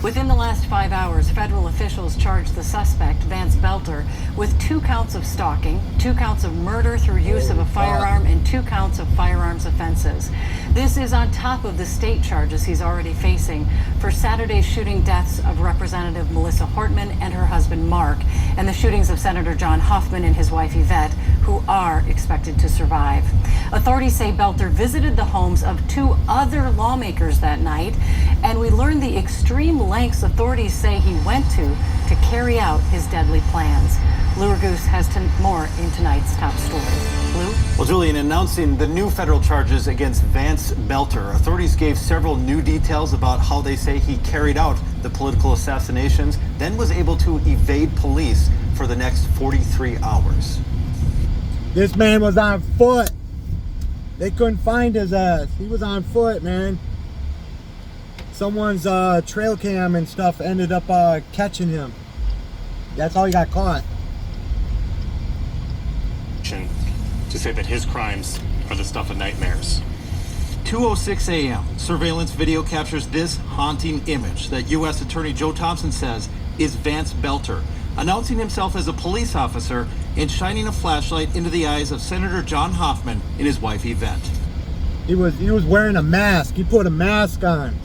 Within the last 5 hours, federal officials charged the suspect, Vance Belter, with 2 counts of stalking, 2 counts of murder through use of a firearm, and 2 counts of firearms offenses. This is on top of the state charges he's already facing for Saturday's shooting deaths of Representative Melissa Hortman and her husband Mark, and the shootings of Senator John Hoffman and his wife Yvette, who are expected to survive. Authorities say Belter visited the homes of 2 other lawmakers that night, and we learned the extreme lengths authorities say he went to carry out his deadly plans. Lou Raguse has more in tonight's top story. Lou? Well, Julian, announcing the new federal charges against Vance Belter, authorities gave several new details about how they say he carried out the political assassinations, then was able to evade police for the next 43 hours. This man was on foot. They couldn't find his ass. He was on foot, man. Someone's trail cam and stuff ended up catching him. That's how he got caught. To say that his crimes are the stuff of nightmares. 2:06 a.m. Surveillance video captures this haunting image that U.S. Attorney Joe Thompson says is Vance Belter, announcing himself as a police officer and shining a flashlight into the eyes of Senator John Hoffman and his wife Yvette. He was wearing a mask. He put a mask on.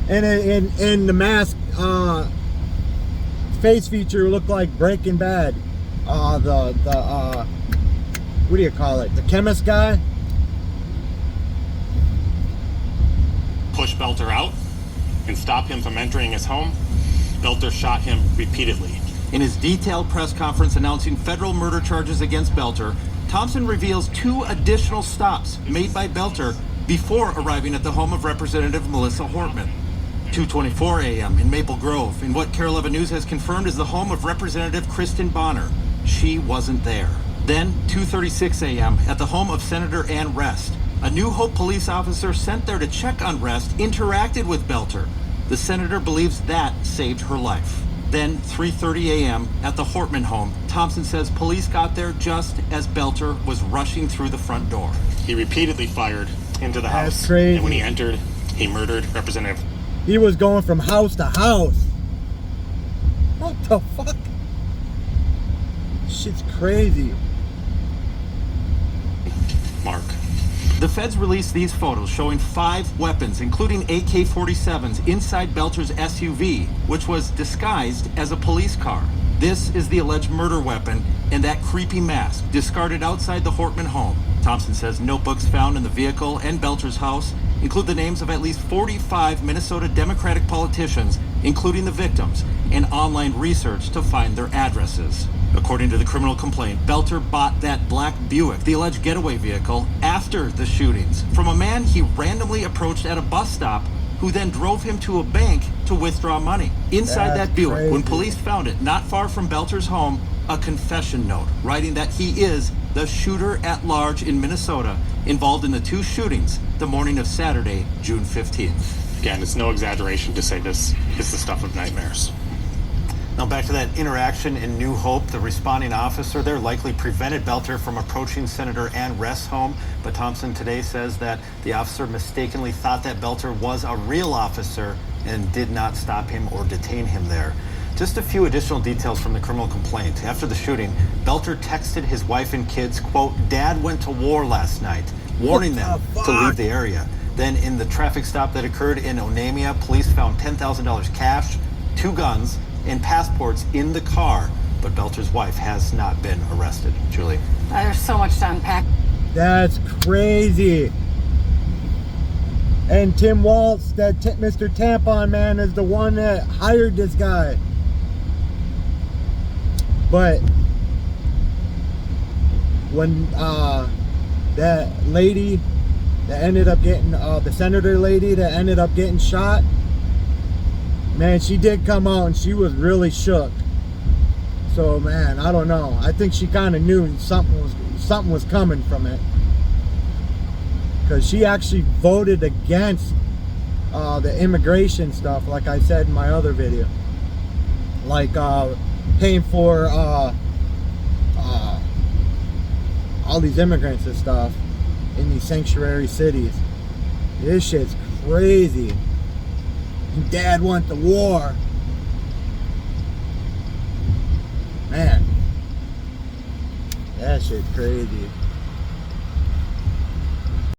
and the mask face feature looked like Breaking Bad. What do you call it? The chemist guy? Push Belter out and stop him from entering his home. Belter shot him repeatedly. In his detailed press conference announcing federal murder charges against Belter, Thompson reveals 2 additional stops made by Belter before arriving at the home of Representative Melissa Hortman. 2:24 a.m. in Maple Grove, in what KARE 11 News has confirmed is the home of Representative Kristen Bonner. She wasn't there. Then 2:36 a.m. at the home of Senator Ann Rest. A New Hope police officer sent there to check on Rest interacted with Belter. The senator believes that saved her life. Then 3:30 a.m. at the Hortman home, Thompson says police got there just as Belter was rushing through the front door. He repeatedly fired into the That's house. crazy. And when he entered, he murdered Representative. He was going from house to house. What the fuck? Shit's crazy. Mark. The feds released these photos showing 5 weapons, including AK-47s, inside Belter's SUV, which was disguised as a police car. This is the alleged murder weapon and that creepy mask discarded outside the Hortman home. Thompson says notebooks found in the vehicle and Belter's house include the names of at least 45 Minnesota Democratic politicians, including the victims, and online research to find their addresses. According to the criminal complaint, Belter bought that black Buick, the alleged getaway vehicle, after the shootings from a man he randomly approached at a bus stop, who then drove him to a bank to withdraw money. Inside That's that Buick, crazy. when police found it not far from Belter's home, a confession note writing that he is the shooter at large in Minnesota involved in the 2 shootings the morning of Saturday, June 15th. Again, it's no exaggeration to say this is the stuff of nightmares. Now back to that interaction in New Hope. The responding officer there likely prevented Belter from approaching Senator Ann Rest's home, but Thompson today says that the officer mistakenly thought that Belter was a real officer and did not stop him or detain him there. Just a few additional details from the criminal complaint. After the shooting, Belter texted his wife and kids, quote, "Dad went to war last night," warning them to leave the area. Then in the traffic stop that occurred in Onamia, police found $10,000 cash, 2 guns, and passports in the car, but Belter's wife has not been arrested. Julie. There's so much to unpack. That's crazy. And Tim Waltz, that Mr. Tampon man, is the one that hired this guy. But when that lady that ended up getting, the senator lady that ended up getting shot, man, she did come out and she was really shook. So, man, I don't know. I think she kind of knew something was coming from it, because she actually voted against the immigration stuff, like I said in my other video, like paying for all these immigrants and stuff in these sanctuary cities. This shit's crazy. Dad went to war. Man, that shit crazy.